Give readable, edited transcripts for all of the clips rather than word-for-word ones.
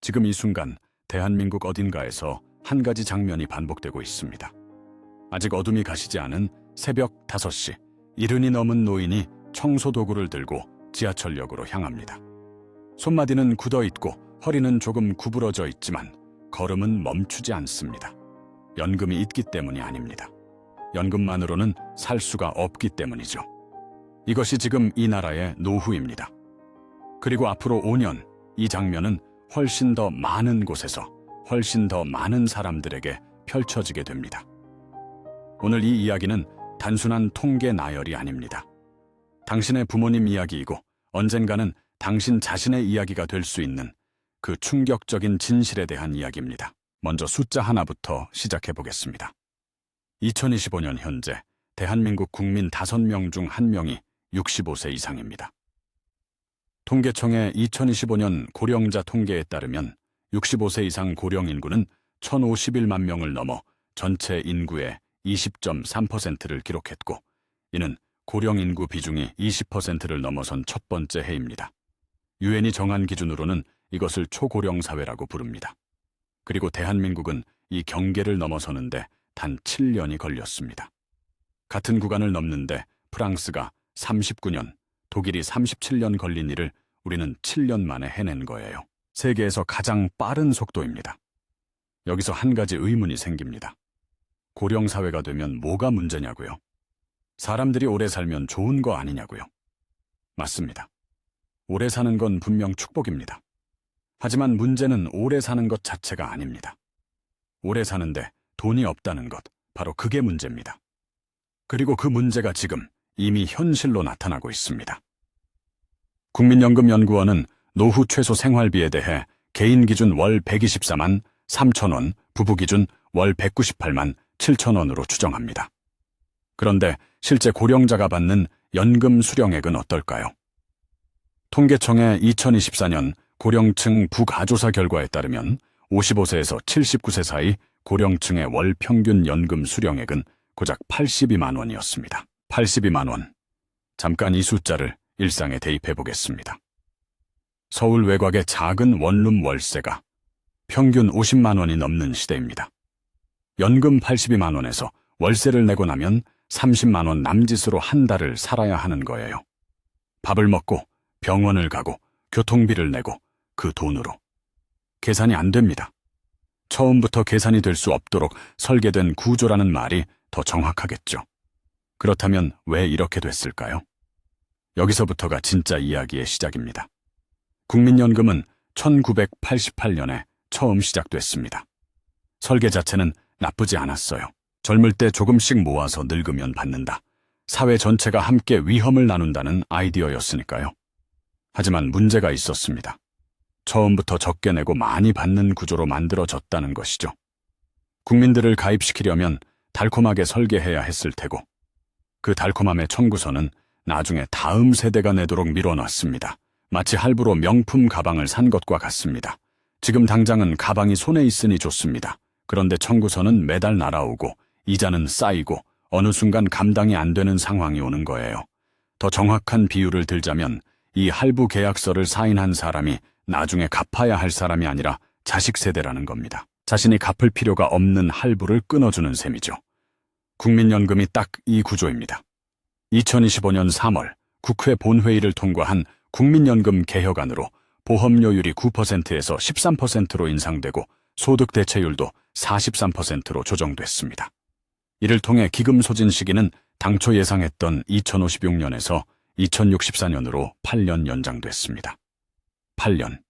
지금 이 순간 대한민국 어딘가에서 한 가지 장면이 반복되고 있습니다. 아직 어둠이 가시지 않은 새벽 5시, 이른이 넘은 노인이 청소 도구를 들고 지하철역으로 향합니다. 손마디는 굳어있고 허리는 조금 구부러져 있지만 걸음은 멈추지 않습니다. 연금이 있기 때문이 아닙니다. 연금만으로는 살 수가 없기 때문이죠. 이것이 지금 이 나라의 노후입니다. 그리고 앞으로 5년, 이 장면은 훨씬 더 많은 곳에서 훨씬 더 많은 사람들에게 펼쳐지게 됩니다. 오늘 이 이야기는 단순한 통계 나열이 아닙니다. 당신의 부모님 이야기이고 언젠가는 당신 자신의 이야기가 될 수 있는 그 충격적인 진실에 대한 이야기입니다. 먼저 숫자 하나부터 시작해 보겠습니다. 2025년 현재 대한민국 국민 5명 중 1명이 65세 이상입니다. 통계청의 2025년 고령자 통계에 따르면 65세 이상 고령 인구는 1,051만 명을 넘어 전체 인구의 20.3%를 기록했고, 이는 고령 인구 비중이 20%를 넘어선 첫 번째 해입니다. 유엔이 정한 기준으로는 이것을 초고령 사회라고 부릅니다. 그리고 대한민국은 이 경계를 넘어서는데 단 7년이 걸렸습니다. 같은 구간을 넘는데 프랑스가 39년, 독일이 37년 걸린 일을 우리는 7년 만에 해낸 거예요. 세계에서 가장 빠른 속도입니다. 여기서 한 가지 의문이 생깁니다. 고령 사회가 되면 뭐가 문제냐고요? 사람들이 오래 살면 좋은 거 아니냐고요? 맞습니다. 오래 사는 건 분명 축복입니다. 하지만 문제는 오래 사는 것 자체가 아닙니다. 오래 사는데 돈이 없다는 것, 바로 그게 문제입니다. 그리고 그 문제가 지금 이미 현실로 나타나고 있습니다. 국민연금연구원은 노후 최소 생활비에 대해 개인 기준 월 124만 3천 원, 부부 기준 월 198만 7천 원으로 추정합니다. 그런데 실제 고령자가 받는 연금 수령액은 어떨까요? 통계청의 2024년 고령층 부가조사 결과에 따르면 55세에서 79세 사이 고령층의 월 평균 연금 수령액은 고작 82만 원이었습니다. 82만 원. 잠깐 이 숫자를 일상에 대입해 보겠습니다. 서울 외곽의 작은 원룸 월세가 평균 50만 원이 넘는 시대입니다. 연금 82만 원에서 월세를 내고 나면 30만 원 남짓으로 한 달을 살아야 하는 거예요. 밥을 먹고 병원을 가고 교통비를 내고 그 돈으로. 계산이 안 됩니다. 처음부터 계산이 될 수 없도록 설계된 구조라는 말이 더 정확하겠죠. 그렇다면 왜 이렇게 됐을까요? 여기서부터가 진짜 이야기의 시작입니다. 국민연금은 1988년에 처음 시작됐습니다. 설계 자체는 나쁘지 않았어요. 젊을 때 조금씩 모아서 늙으면 받는다. 사회 전체가 함께 위험을 나눈다는 아이디어였으니까요. 하지만 문제가 있었습니다. 처음부터 적게 내고 많이 받는 구조로 만들어졌다는 것이죠. 국민들을 가입시키려면 달콤하게 설계해야 했을 테고, 그 달콤함의 청구서는 나중에 다음 세대가 내도록 밀어놨습니다. 마치 할부로 명품 가방을 산 것과 같습니다. 지금 당장은 가방이 손에 있으니 좋습니다. 그런데 청구서는 매달 날아오고 이자는 쌓이고 어느 순간 감당이 안 되는 상황이 오는 거예요. 더 정확한 비유를 들자면 이 할부 계약서를 사인한 사람이 나중에 갚아야 할 사람이 아니라 자식 세대라는 겁니다. 자신이 갚을 필요가 없는 할부를 끊어주는 셈이죠. 국민연금이 딱 이 구조입니다. 2025년 3월 국회 본회의를 통과한 국민연금 개혁안으로 보험료율이 9%에서 13%로 인상되고 소득 대체율도 43%로 조정됐습니다. 이를 통해 기금 소진 시기는 당초 예상했던 2056년에서 2064년으로 8년 연장됐습니다. 8년.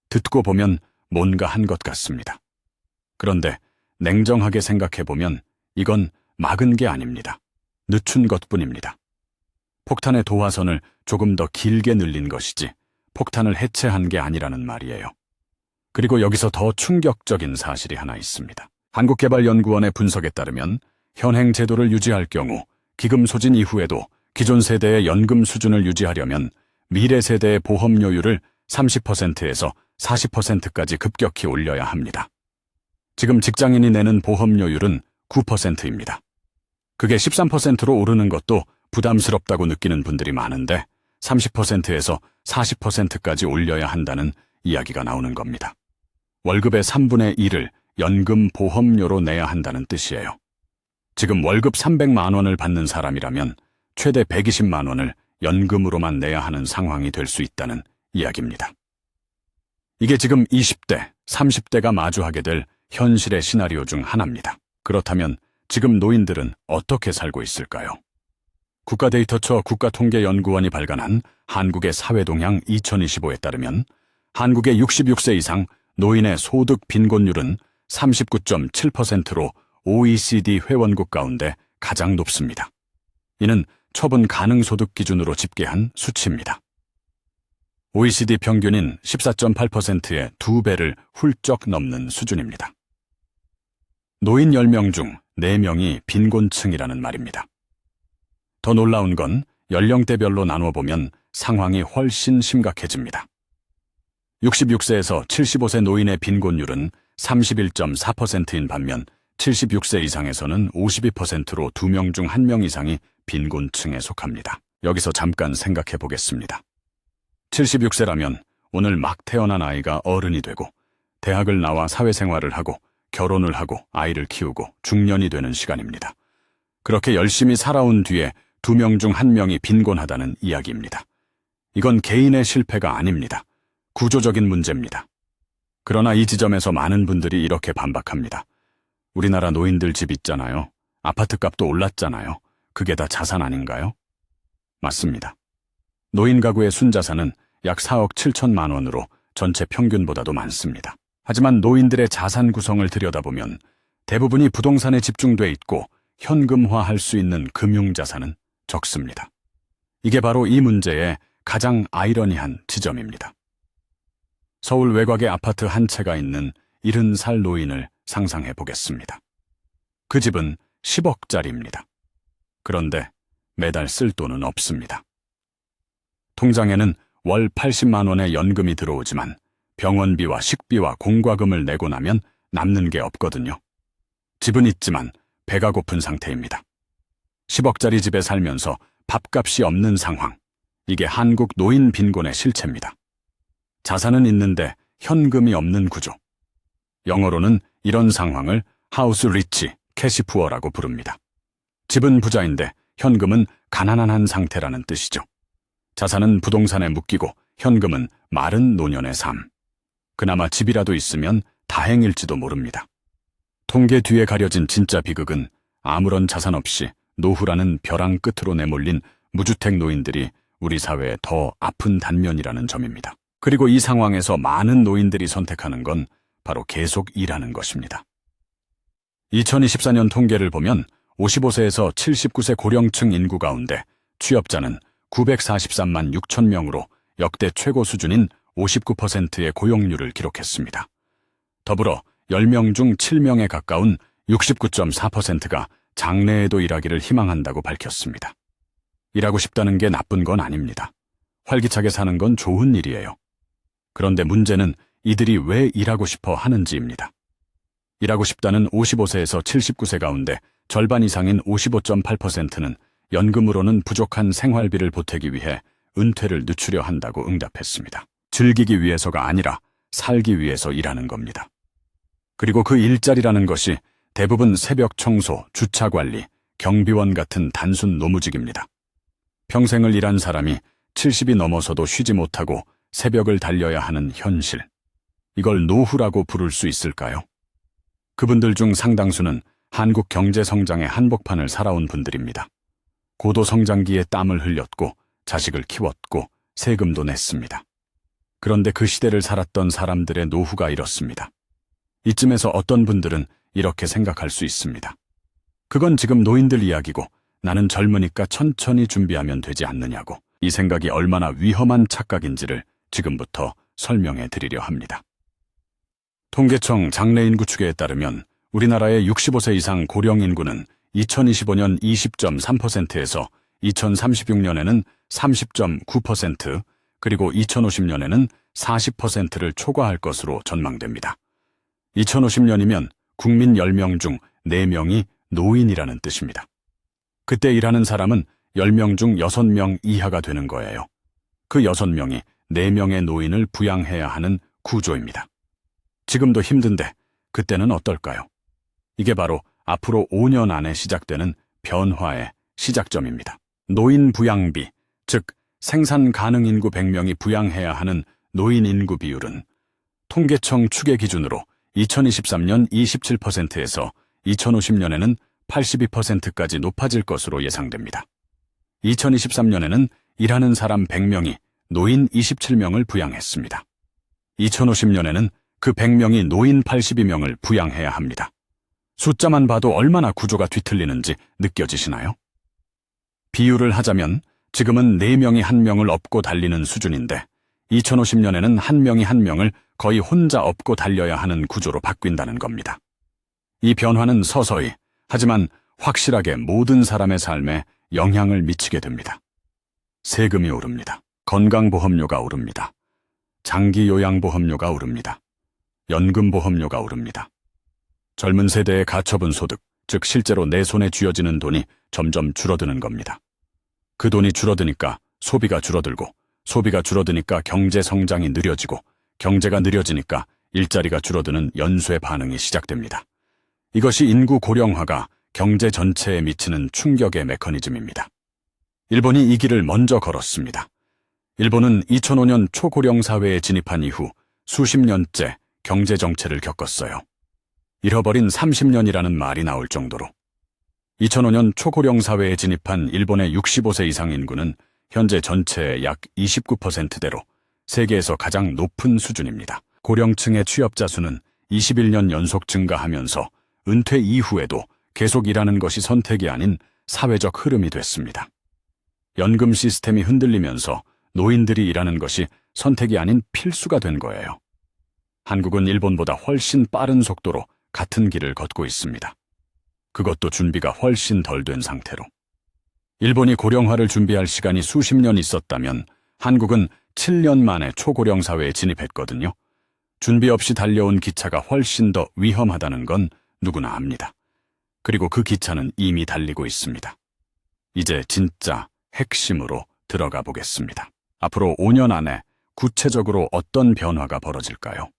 듣고 보면 뭔가 한 것 같습니다. 그런데 냉정하게 생각해보면 이건 막은 게 아닙니다. 늦춘 것뿐입니다. 폭탄의 도화선을 조금 더 길게 늘린 것이지 폭탄을 해체한 게 아니라는 말이에요. 그리고 여기서 더 충격적인 사실이 하나 있습니다. 한국개발연구원의 분석에 따르면 현행 제도를 유지할 경우 기금 소진 이후에도 기존 세대의 연금 수준을 유지하려면 미래 세대의 보험료율을 30%에서 40%까지 급격히 올려야 합니다. 지금 직장인이 내는 보험료율은 9%입니다. 그게 13%로 오르는 것도 부담스럽다고 느끼는 분들이 많은데 30%에서 40%까지 올려야 한다는 이야기가 나오는 겁니다. 월급의 3분의 1을 연금 보험료로 내야 한다는 뜻이에요. 지금 월급 300만 원을 받는 사람이라면 최대 120만 원을 연금으로만 내야 하는 상황이 될 수 있다는 이야기입니다. 이게 지금 20대, 30대가 마주하게 될 현실의 시나리오 중 하나입니다. 그렇다면 지금 노인들은 어떻게 살고 있을까요? 국가데이터처 국가통계연구원이 발간한 한국의 사회동향 2025에 따르면 한국의 66세 이상 노인의 소득 빈곤율은 39.7%로 OECD 회원국 가운데 가장 높습니다. 이는 처분 가능 소득 기준으로 집계한 수치입니다. OECD 평균인 14.8%의 2배를 훌쩍 넘는 수준입니다. 노인 10명 중 4명이 빈곤층이라는 말입니다. 더 놀라운 건 연령대별로 나눠보면 상황이 훨씬 심각해집니다. 66세에서 75세 노인의 빈곤율은 31.4%인 반면 76세 이상에서는 52%로 2명 중 1명 이상이 빈곤층에 속합니다. 여기서 잠깐 생각해 보겠습니다. 76세라면 오늘 막 태어난 아이가 어른이 되고 대학을 나와 사회생활을 하고 결혼을 하고 아이를 키우고 중년이 되는 시간입니다. 그렇게 열심히 살아온 뒤에 2명 중 1명이 빈곤하다는 이야기입니다. 이건 개인의 실패가 아닙니다. 구조적인 문제입니다. 그러나 이 지점에서 많은 분들이 이렇게 반박합니다. 우리나라 노인들 집 있잖아요. 아파트 값도 올랐잖아요. 그게 다 자산 아닌가요? 맞습니다. 노인 가구의 순자산은 약 4억 7천만 원으로 전체 평균보다도 많습니다. 하지만 노인들의 자산 구성을 들여다보면 대부분이 부동산에 집중돼 있고 현금화할 수 있는 금융자산은 적습니다. 이게 바로 이 문제의 가장 아이러니한 지점입니다. 서울 외곽에 아파트 한 채가 있는 70살 노인을 상상해 보겠습니다. 그 집은 10억짜리입니다. 그런데 매달 쓸 돈은 없습니다. 통장에는 월 80만 원의 연금이 들어오지만 병원비와 식비와 공과금을 내고 나면 남는 게 없거든요. 집은 있지만 배가 고픈 상태입니다. 10억짜리 집에 살면서 밥값이 없는 상황. 이게 한국 노인 빈곤의 실체입니다. 자산은 있는데 현금이 없는 구조. 영어로는 이런 상황을 하우스 리치, 캐시 푸어라고 부릅니다. 집은 부자인데 현금은 가난한 상태라는 뜻이죠. 자산은 부동산에 묶이고 현금은 마른 노년의 삶. 그나마 집이라도 있으면 다행일지도 모릅니다. 통계 뒤에 가려진 진짜 비극은 아무런 자산 없이 노후라는 벼랑 끝으로 내몰린 무주택 노인들이 우리 사회의 더 아픈 단면이라는 점입니다. 그리고 이 상황에서 많은 노인들이 선택하는 건 바로 계속 일하는 것입니다. 2024년 통계를 보면 55세에서 79세 고령층 인구 가운데 취업자는 943만 6천 명으로 역대 최고 수준인 59%의 고용률을 기록했습니다. 더불어 10명 중 7명에 가까운 69.4%가 장래에도 일하기를 희망한다고 밝혔습니다. 일하고 싶다는 게 나쁜 건 아닙니다. 활기차게 사는 건 좋은 일이에요. 그런데 문제는 이들이 왜 일하고 싶어 하는지입니다. 일하고 싶다는 55세에서 79세 가운데 절반 이상인 55.8%는 연금으로는 부족한 생활비를 보태기 위해 은퇴를 늦추려 한다고 응답했습니다. 즐기기 위해서가 아니라 살기 위해서 일하는 겁니다. 그리고 그 일자리라는 것이 대부분 새벽 청소, 주차 관리, 경비원 같은 단순 노무직입니다. 평생을 일한 사람이 70이 넘어서도 쉬지 못하고 새벽을 달려야 하는 현실. 이걸 노후라고 부를 수 있을까요? 그분들 중 상당수는 한국 경제 성장의 한복판을 살아온 분들입니다. 고도 성장기에 땀을 흘렸고 자식을 키웠고 세금도 냈습니다. 그런데 그 시대를 살았던 사람들의 노후가 이렇습니다. 이쯤에서 어떤 분들은 이렇게 생각할 수 있습니다. 그건 지금 노인들 이야기고 나는 젊으니까 천천히 준비하면 되지 않느냐고. 이 생각이 얼마나 위험한 착각인지를 지금부터 설명해 드리려 합니다. 통계청 장래인구 추계에 따르면 우리나라의 65세 이상 고령 인구는 2025년 20.3%에서 2036년에는 30.9%, 그리고 2050년에는 40%를 초과할 것으로 전망됩니다. 2050년이면 국민 10명 중 4명이 노인이라는 뜻입니다. 그때 일하는 사람은 10명 중 6명 이하가 되는 거예요. 그 6명이 4명의 노인을 부양해야 하는 구조입니다. 지금도 힘든데 그때는 어떨까요? 이게 바로 앞으로 5년 안에 시작되는 변화의 시작점입니다. 노인 부양비, 즉 생산 가능 인구 100명이 부양해야 하는 노인 인구 비율은 통계청 추계 기준으로 2023년 27%에서 2050년에는 82%까지 높아질 것으로 예상됩니다. 2023년에는 일하는 사람 100명이 노인 27명을 부양했습니다. 2050년에는 그 100명이 노인 82명을 부양해야 합니다. 숫자만 봐도 얼마나 구조가 뒤틀리는지 느껴지시나요? 비유를 하자면 지금은 4명이 1명을 업고 달리는 수준인데 2050년에는 1명이 1명을 거의 혼자 업고 달려야 하는 구조로 바뀐다는 겁니다. 이 변화는 서서히 하지만 확실하게 모든 사람의 삶에 영향을 미치게 됩니다. 세금이 오릅니다. 건강보험료가 오릅니다. 장기요양보험료가 오릅니다. 연금보험료가 오릅니다. 젊은 세대의 가처분 소득, 즉 실제로 내 손에 쥐어지는 돈이 점점 줄어드는 겁니다. 그 돈이 줄어드니까 소비가 줄어들고, 소비가 줄어드니까 경제 성장이 느려지고, 경제가 느려지니까 일자리가 줄어드는 연쇄 반응이 시작됩니다. 이것이 인구 고령화가 경제 전체에 미치는 충격의 메커니즘입니다. 일본이 이 길을 먼저 걸었습니다. 일본은 2005년 초고령 사회에 진입한 이후 수십 년째 경제 정체를 겪었어요. 잃어버린 30년이라는 말이 나올 정도로. 2005년 초고령 사회에 진입한 일본의 65세 이상 인구는 현재 전체의 약 29%대로 세계에서 가장 높은 수준입니다. 고령층의 취업자 수는 21년 연속 증가하면서 은퇴 이후에도 계속 일하는 것이 선택이 아닌 사회적 흐름이 됐습니다. 연금 시스템이 흔들리면서 노인들이 일하는 것이 선택이 아닌 필수가 된 거예요. 한국은 일본보다 훨씬 빠른 속도로 같은 길을 걷고 있습니다. 그것도 준비가 훨씬 덜 된 상태로. 일본이 고령화를 준비할 시간이 수십 년 있었다면 한국은 7년 만에 초고령 사회에 진입했거든요. 준비 없이 달려온 기차가 훨씬 더 위험하다는 건 누구나 압니다. 그리고 그 기차는 이미 달리고 있습니다. 이제 진짜 핵심으로 들어가 보겠습니다. 앞으로 5년 안에 구체적으로 어떤 변화가 벌어질까요?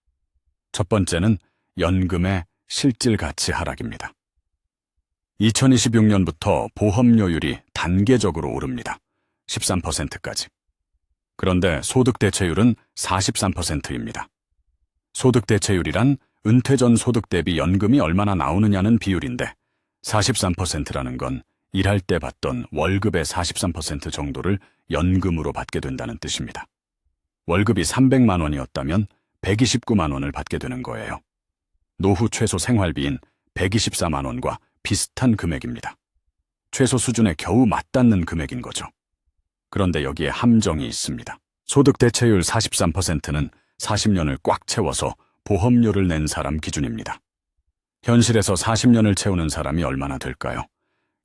첫 번째는 연금의 실질 가치 하락입니다. 2026년부터 보험료율이 단계적으로 오릅니다. 13%까지. 그런데 소득 대체율은 43%입니다. 소득 대체율이란 은퇴 전 소득 대비 연금이 얼마나 나오느냐는 비율인데 43%라는 건 일할 때 받던 월급의 43% 정도를 연금으로 받게 된다는 뜻입니다. 월급이 300만 원이었다면 129만 원을 받게 되는 거예요. 노후 최소 생활비인 124만 원과 비슷한 금액입니다. 최소 수준에 겨우 맞닿는 금액인 거죠. 그런데 여기에 함정이 있습니다. 소득 대체율 43%는 40년을 꽉 채워서 보험료를 낸 사람 기준입니다. 현실에서 40년을 채우는 사람이 얼마나 될까요?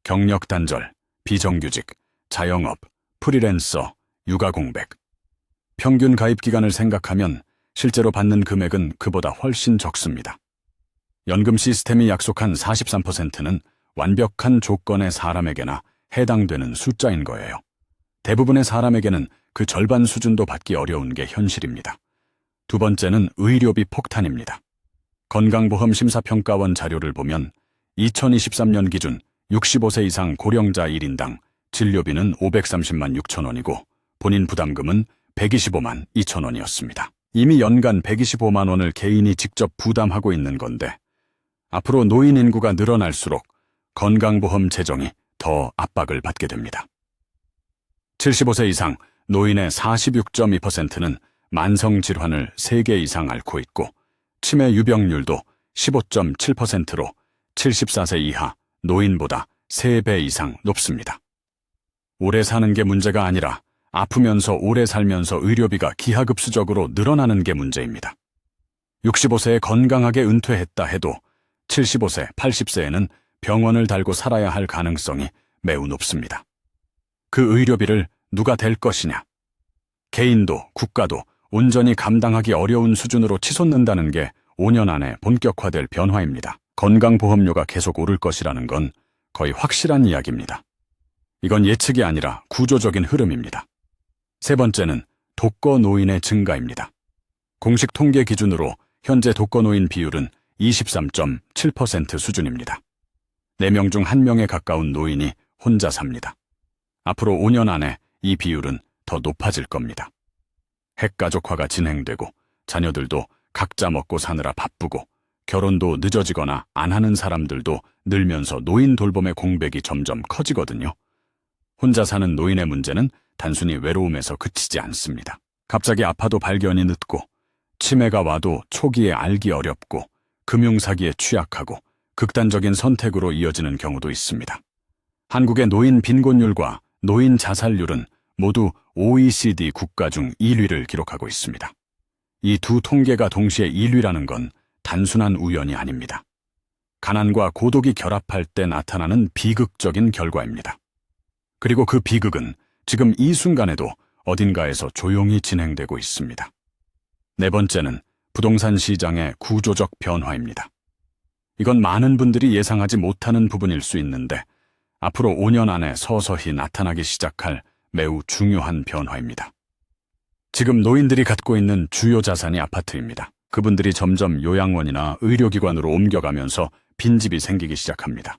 경력 단절, 비정규직, 자영업, 프리랜서, 육아 공백. 평균 가입 기간을 생각하면 실제로 받는 금액은 그보다 훨씬 적습니다. 연금 시스템이 약속한 43%는 완벽한 조건의 사람에게나 해당되는 숫자인 거예요. 대부분의 사람에게는 그 절반 수준도 받기 어려운 게 현실입니다. 두 번째는 의료비 폭탄입니다. 건강보험 심사평가원 자료를 보면 2023년 기준 65세 이상 고령자 1인당 진료비는 530만 6천 원이고 본인 부담금은 125만 2천 원이었습니다. 이미 연간 125만 원을 개인이 직접 부담하고 있는 건데 앞으로 노인 인구가 늘어날수록 건강보험 재정이 더 압박을 받게 됩니다. 75세 이상 노인의 46.2%는 만성질환을 3개 이상 앓고 있고 치매 유병률도 15.7%로 74세 이하 노인보다 3배 이상 높습니다. 오래 사는 게 문제가 아니라 아프면서 오래 살면서 의료비가 기하급수적으로 늘어나는 게 문제입니다. 65세에 건강하게 은퇴했다 해도 75세, 80세에는 병원을 달고 살아야 할 가능성이 매우 높습니다. 그 의료비를 누가 댈 것이냐? 개인도 국가도 온전히 감당하기 어려운 수준으로 치솟는다는 게 5년 안에 본격화될 변화입니다. 건강보험료가 계속 오를 것이라는 건 거의 확실한 이야기입니다. 이건 예측이 아니라 구조적인 흐름입니다. 세 번째는 독거 노인의 증가입니다. 공식 통계 기준으로 현재 독거노인 비율은 23.7% 수준입니다. 4명 중 1명에 가까운 노인이 혼자 삽니다. 앞으로 5년 안에 이 비율은 더 높아질 겁니다. 핵가족화가 진행되고 자녀들도 각자 먹고 사느라 바쁘고 결혼도 늦어지거나 안 하는 사람들도 늘면서 노인 돌봄의 공백이 점점 커지거든요. 혼자 사는 노인의 문제는 단순히 외로움에서 그치지 않습니다. 갑자기 아파도 발견이 늦고 치매가 와도 초기에 알기 어렵고 금융사기에 취약하고 극단적인 선택으로 이어지는 경우도 있습니다. 한국의 노인 빈곤율과 노인 자살률은 모두 OECD 국가 중 1위를 기록하고 있습니다. 이 두 통계가 동시에 1위라는 건 단순한 우연이 아닙니다. 가난과 고독이 결합할 때 나타나는 비극적인 결과입니다. 그리고 그 비극은 지금 이 순간에도 어딘가에서 조용히 진행되고 있습니다. 네 번째는 부동산 시장의 구조적 변화입니다. 이건 많은 분들이 예상하지 못하는 부분일 수 있는데 앞으로 5년 안에 서서히 나타나기 시작할 매우 중요한 변화입니다. 지금 노인들이 갖고 있는 주요 자산이 아파트입니다. 그분들이 점점 요양원이나 의료기관으로 옮겨가면서 빈집이 생기기 시작합니다.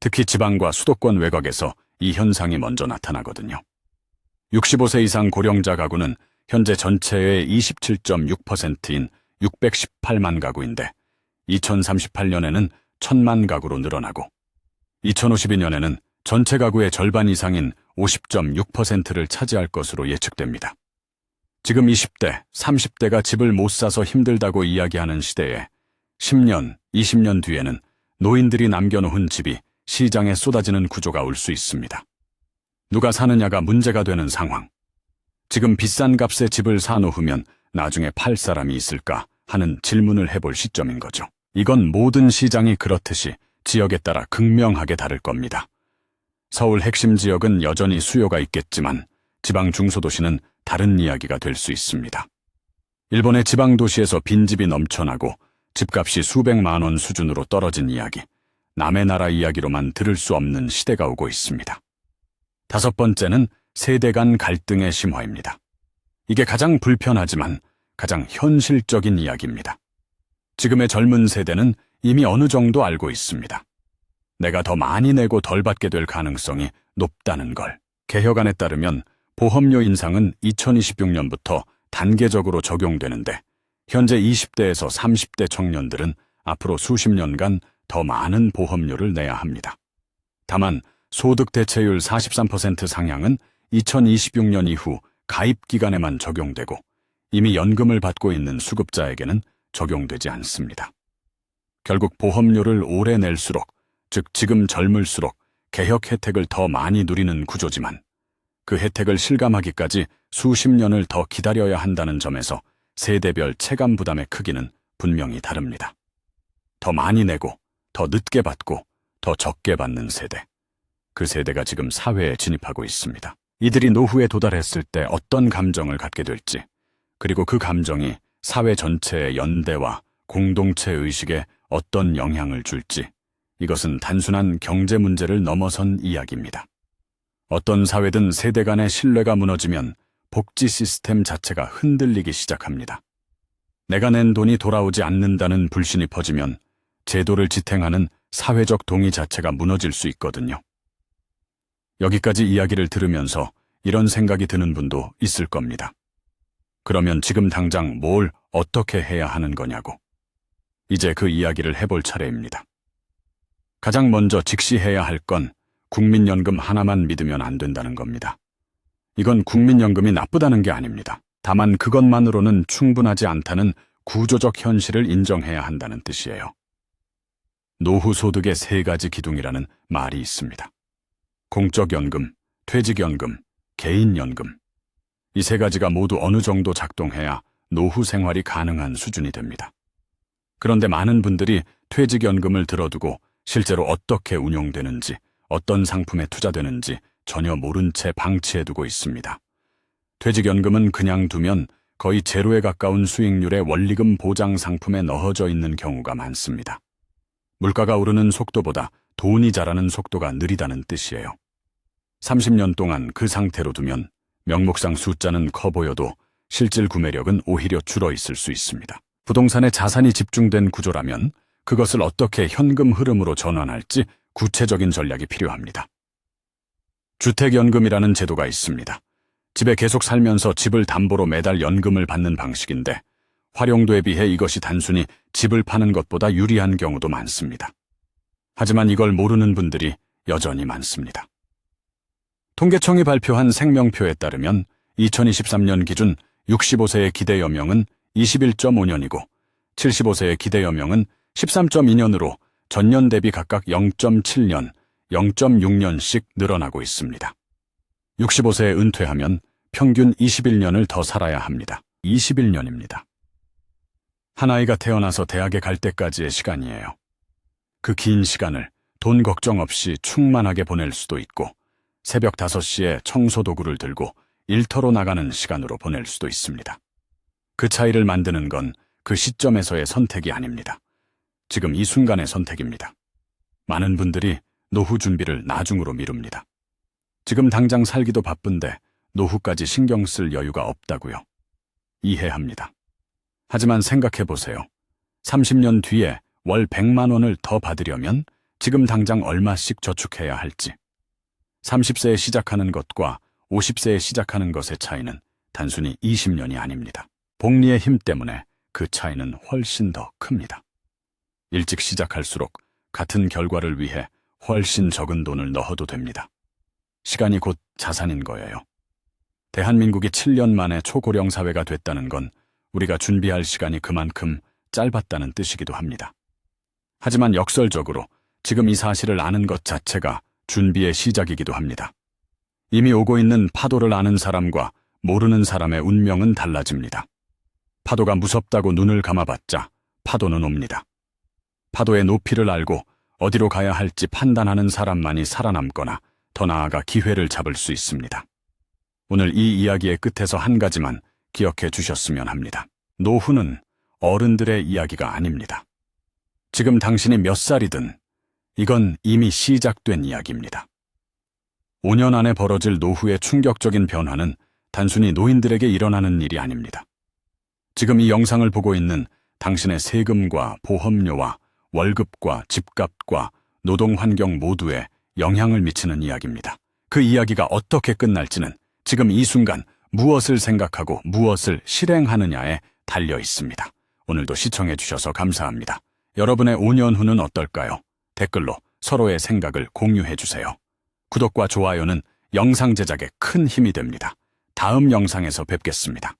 특히 지방과 수도권 외곽에서 이 현상이 먼저 나타나거든요. 65세 이상 고령자 가구는 현재 전체의 27.6%인 618만 가구인데 2038년에는 1000만 가구로 늘어나고 2052년에는 전체 가구의 절반 이상인 50.6%를 차지할 것으로 예측됩니다. 지금 20대, 30대가 집을 못 사서 힘들다고 이야기하는 시대에 10년, 20년 뒤에는 노인들이 남겨놓은 집이 시장에 쏟아지는 구조가 올 수 있습니다. 누가 사느냐가 문제가 되는 상황. 지금 비싼 값에 집을 사놓으면 나중에 팔 사람이 있을까 하는 질문을 해볼 시점인 거죠. 이건 모든 시장이 그렇듯이 지역에 따라 극명하게 다를 겁니다. 서울 핵심 지역은 여전히 수요가 있겠지만 지방 중소도시는 다른 이야기가 될 수 있습니다. 일본의 지방 도시에서 빈집이 넘쳐나고 집값이 수백만 원 수준으로 떨어진 이야기, 남의 나라 이야기로만 들을 수 없는 시대가 오고 있습니다. 다섯 번째는 세대 간 갈등의 심화입니다. 이게 가장 불편하지만 가장 현실적인 이야기입니다. 지금의 젊은 세대는 이미 어느 정도 알고 있습니다. 내가 더 많이 내고 덜 받게 될 가능성이 높다는 걸. 개혁안에 따르면 보험료 인상은 2026년부터 단계적으로 적용되는데 현재 20대에서 30대 청년들은 앞으로 수십 년간 더 많은 보험료를 내야 합니다. 다만 소득 대체율 43% 상향은 2026년 이후 가입 기간에만 적용되고 이미 연금을 받고 있는 수급자에게는 적용되지 않습니다. 결국 보험료를 오래 낼수록, 즉 지금 젊을수록 개혁 혜택을 더 많이 누리는 구조지만 그 혜택을 실감하기까지 수십 년을 더 기다려야 한다는 점에서 세대별 체감 부담의 크기는 분명히 다릅니다. 더 많이 내고, 더 늦게 받고, 더 적게 받는 세대. 그 세대가 지금 사회에 진입하고 있습니다. 이들이 노후에 도달했을 때 어떤 감정을 갖게 될지, 그리고 그 감정이 사회 전체의 연대와 공동체 의식에 어떤 영향을 줄지, 이것은 단순한 경제 문제를 넘어선 이야기입니다. 어떤 사회든 세대 간의 신뢰가 무너지면 복지 시스템 자체가 흔들리기 시작합니다. 내가 낸 돈이 돌아오지 않는다는 불신이 퍼지면 제도를 지탱하는 사회적 동의 자체가 무너질 수 있거든요. 여기까지 이야기를 들으면서 이런 생각이 드는 분도 있을 겁니다. 그러면 지금 당장 뭘 어떻게 해야 하는 거냐고. 이제 그 이야기를 해볼 차례입니다. 가장 먼저 직시해야 할 건 국민연금 하나만 믿으면 안 된다는 겁니다. 이건 국민연금이 나쁘다는 게 아닙니다. 다만 그것만으로는 충분하지 않다는 구조적 현실을 인정해야 한다는 뜻이에요. 노후 소득의 세 가지 기둥이라는 말이 있습니다. 공적연금, 퇴직연금, 개인연금. 이 세 가지가 모두 어느 정도 작동해야 노후 생활이 가능한 수준이 됩니다. 그런데 많은 분들이 퇴직연금을 들어두고 실제로 어떻게 운용되는지, 어떤 상품에 투자되는지 전혀 모른 채 방치해두고 있습니다. 퇴직연금은 그냥 두면 거의 제로에 가까운 수익률의 원리금 보장 상품에 넣어져 있는 경우가 많습니다. 물가가 오르는 속도보다 돈이 자라는 속도가 느리다는 뜻이에요. 30년 동안 그 상태로 두면 명목상 숫자는 커 보여도 실질 구매력은 오히려 줄어 있을 수 있습니다. 부동산에 자산이 집중된 구조라면 그것을 어떻게 현금 흐름으로 전환할지 구체적인 전략이 필요합니다. 주택연금이라는 제도가 있습니다. 집에 계속 살면서 집을 담보로 매달 연금을 받는 방식인데 활용도에 비해 이것이 단순히 집을 파는 것보다 유리한 경우도 많습니다. 하지만 이걸 모르는 분들이 여전히 많습니다. 통계청이 발표한 생명표에 따르면 2023년 기준 65세의 기대 여명은 21.5년이고 75세의 기대 여명은 13.2년으로 전년 대비 각각 0.7년, 0.6년씩 늘어나고 있습니다. 65세에 은퇴하면 평균 21년을 더 살아야 합니다. 21년입니다. 한 아이가 태어나서 대학에 갈 때까지의 시간이에요. 그 긴 시간을 돈 걱정 없이 충만하게 보낼 수도 있고 새벽 5시에 청소 도구를 들고 일터로 나가는 시간으로 보낼 수도 있습니다. 그 차이를 만드는 건 그 시점에서의 선택이 아닙니다. 지금 이 순간의 선택입니다. 많은 분들이 노후 준비를 나중으로 미룹니다. 지금 당장 살기도 바쁜데 노후까지 신경 쓸 여유가 없다고요. 이해합니다. 하지만 생각해 보세요. 30년 뒤에 월 100만 원을 더 받으려면 지금 당장 얼마씩 저축해야 할지. 30세에 시작하는 것과 50세에 시작하는 것의 차이는 단순히 20년이 아닙니다. 복리의 힘 때문에 그 차이는 훨씬 더 큽니다. 일찍 시작할수록 같은 결과를 위해 훨씬 적은 돈을 넣어도 됩니다. 시간이 곧 자산인 거예요. 대한민국이 7년 만에 초고령 사회가 됐다는 건 우리가 준비할 시간이 그만큼 짧았다는 뜻이기도 합니다. 하지만 역설적으로 지금 이 사실을 아는 것 자체가 준비의 시작이기도 합니다. 이미 오고 있는 파도를 아는 사람과 모르는 사람의 운명은 달라집니다. 파도가 무섭다고 눈을 감아봤자 파도는 옵니다. 파도의 높이를 알고 어디로 가야 할지 판단하는 사람만이 살아남거나 더 나아가 기회를 잡을 수 있습니다. 오늘 이 이야기의 끝에서 한 가지만 기억해 주셨으면 합니다. 노후는 어른들의 이야기가 아닙니다. 지금 당신이 몇 살이든 이건 이미 시작된 이야기입니다. 5년 안에 벌어질 노후의 충격적인 변화는 단순히 노인들에게 일어나는 일이 아닙니다. 지금 이 영상을 보고 있는 당신의 세금과 보험료와 월급과 집값과 노동환경 모두에 영향을 미치는 이야기입니다. 그 이야기가 어떻게 끝날지는 지금 이 순간 무엇을 생각하고 무엇을 실행하느냐에 달려 있습니다. 오늘도 시청해 주셔서 감사합니다. 여러분의 5년 후는 어떨까요? 댓글로 서로의 생각을 공유해 주세요. 구독과 좋아요는 영상 제작에 큰 힘이 됩니다. 다음 영상에서 뵙겠습니다.